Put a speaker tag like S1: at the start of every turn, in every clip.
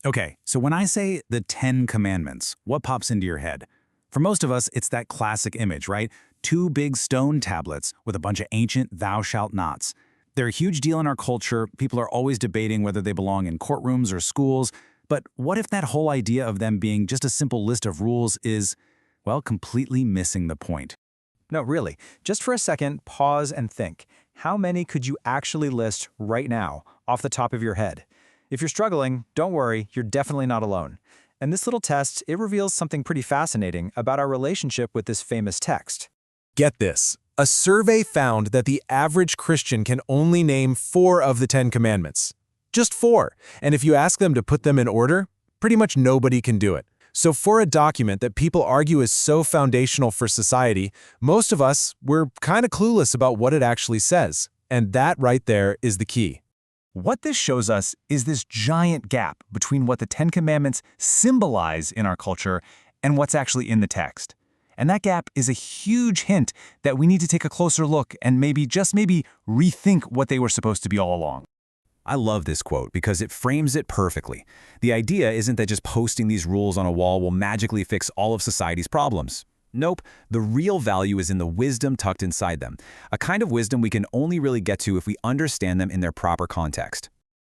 S1: Okay, so when I say the 10 Commandments, what pops into your head? For most of us, it's that classic image, right? Two big stone tablets with a bunch of ancient thou shalt nots. They're a huge deal in our culture. People are always debating whether they belong in courtrooms or schools. But what if that whole idea of them being just a simple list of rules is, well, completely missing the point?
S2: No, really. Just for a second, pause and think. How many could you actually list right now, off the top of your head? If you're struggling, don't worry, you're definitely not alone. And this little test, it reveals something pretty fascinating about our relationship with this famous text.
S3: Get this. A survey found that the average Christian can only name 4 of the 10 commandments. Just 4. And if you ask them to put them in order, pretty much nobody can do it. So for a document that people argue is so foundational for society, most of us, we're kind of clueless about what it actually says. And that right there is the key.
S4: What this shows us is this giant gap between what the Ten Commandments symbolize in our culture and what's actually in the text. And that gap is a huge hint that we need to take a closer look and maybe, just maybe, rethink what they were supposed to be all along.
S1: I love this quote because it frames it perfectly. The idea isn't that just posting these rules on a wall will magically fix all of society's problems. Nope, the real value is in the wisdom tucked inside them, a kind of wisdom we can only really get to if we understand them in their proper context.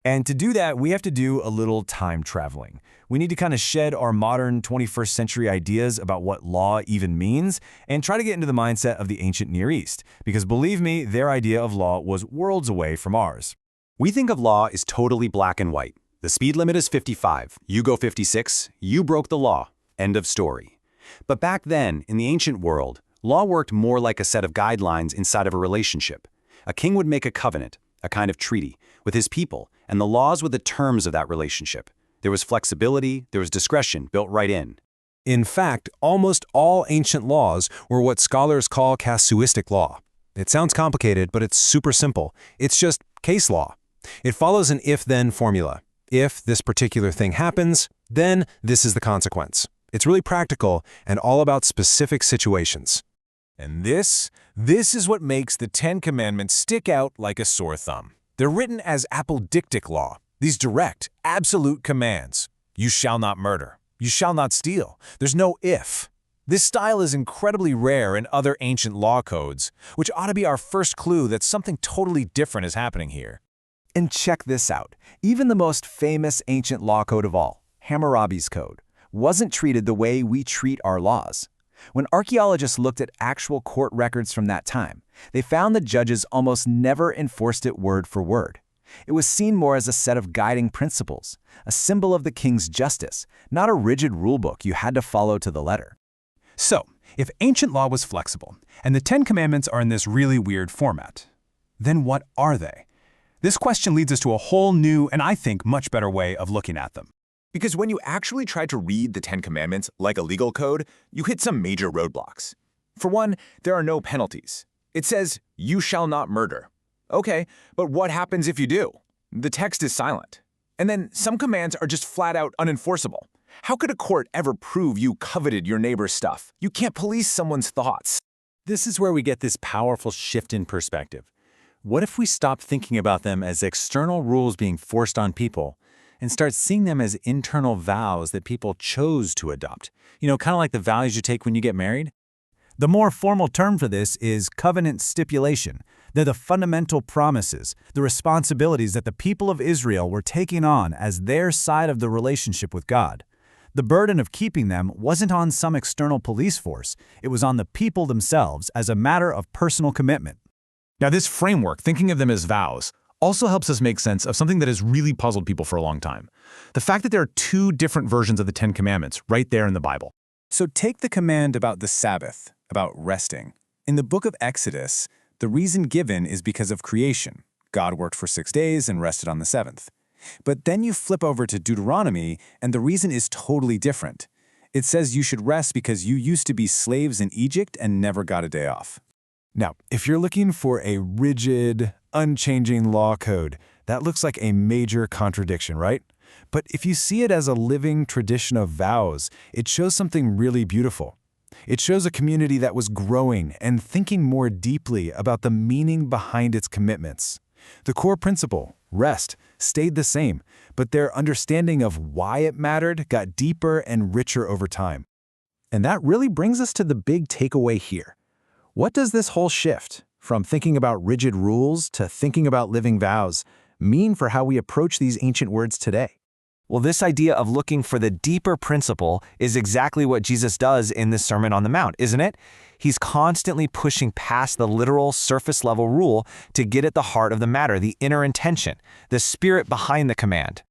S4: And to do that, we have to do a little time traveling. We need to kind of shed our modern 21st century ideas about what law even means and try to get into the mindset of the ancient Near East, because believe me, their idea of law was worlds away from ours.
S5: We think of law as totally black and white. The speed limit is 55. You go 56, you broke the law. End of story. But back then, in the ancient world, law worked more like a set of guidelines inside of a relationship. A king would make a covenant, a kind of treaty, with his people, and the laws were the terms of that relationship. There was flexibility, there was discretion built right in.
S3: In fact, almost all ancient laws were what scholars call casuistic law. It sounds complicated, but it's super simple. It's just case law. It follows an if-then formula. If this particular thing happens, then this is the consequence. It's really practical and all about specific situations.
S6: And this is what makes the 10 Commandments stick out like a sore thumb. They're written as apodictic law, these direct, absolute commands. You shall not murder. You shall not steal. There's no if. This style is incredibly rare in other ancient law codes, which ought to be our first clue that something totally different is happening here.
S4: And check this out. Even the most famous ancient law code of all, Hammurabi's Code, wasn't treated the way we treat our laws. When archaeologists looked at actual court records from that time, they found the judges almost never enforced it word for word. It was seen more as a set of guiding principles, a symbol of the king's justice, not a rigid rulebook you had to follow to the letter.
S7: So, if ancient law was flexible, and the 10 Commandments are in this really weird format, then what are they? This question leads us to a whole new and I think much better way of looking at them.
S6: Because when you actually try to read the 10 Commandments like a legal code, you hit some major roadblocks. For one, there are no penalties. It says, you shall not murder. Okay, but what happens if you do? The text is silent. And then some commands are just flat out unenforceable. How could a court ever prove you coveted your neighbor's stuff? You can't police someone's thoughts.
S8: This is where we get this powerful shift in perspective. What if we stop thinking about them as external rules being forced on people and start seeing them as internal vows that people chose to adopt? You know, kind of like the vows you take when you get married?
S1: The more formal term for this is covenant stipulation. They're the fundamental promises, the responsibilities that the people of Israel were taking on as their side of the relationship with God. The burden of keeping them wasn't on some external police force. It was on the people themselves as a matter of personal commitment.
S7: Now, this framework, thinking of them as vows, also helps us make sense of something that has really puzzled people for a long time. The fact that there are 2 different versions of the 10 Commandments right there in the Bible.
S4: So take the command about the Sabbath, about resting. In the book of Exodus, the reason given is because of creation. God worked for 6 days and rested on the 7th. But then you flip over to Deuteronomy, and the reason is totally different. It says you should rest because you used to be slaves in Egypt and never got a day off. Now, if you're looking for a rigid, unchanging law code, that looks like a major contradiction, right? But if you see it as a living tradition of vows, it shows something really beautiful. It shows a community that was growing and thinking more deeply about the meaning behind its commitments. The core principle,
S3: Rest stayed the same, but their understanding of why it mattered got deeper and richer over time. And that really brings us to the big takeaway here. What does this whole shift, from thinking about rigid rules to thinking about living vows, mean for how we approach these ancient words today?
S9: Well, this idea of looking for the deeper principle is exactly what Jesus does in the Sermon on the Mount, isn't it? He's constantly pushing past the literal surface-level rule to get at the heart of the matter, the inner intention, the spirit behind the command.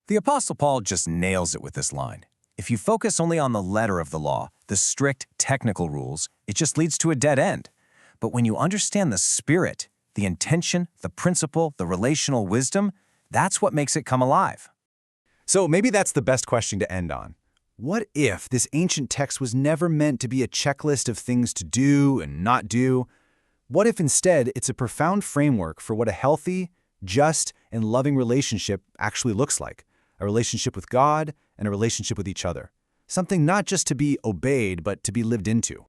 S4: The Apostle Paul just nails it with this line. If you focus only on the letter of the law, the strict technical rules, it just leads to a dead end. But when you understand the spirit, the intention, the principle, the relational wisdom, that's what makes it come alive.
S1: So maybe that's the best question to end on. What if this ancient text was never meant to be a checklist of things to do and not do? What if instead it's a profound framework for what a healthy, just, and loving relationship actually looks like? A relationship with God and a relationship with each other. Something not just to be obeyed, but to be lived into.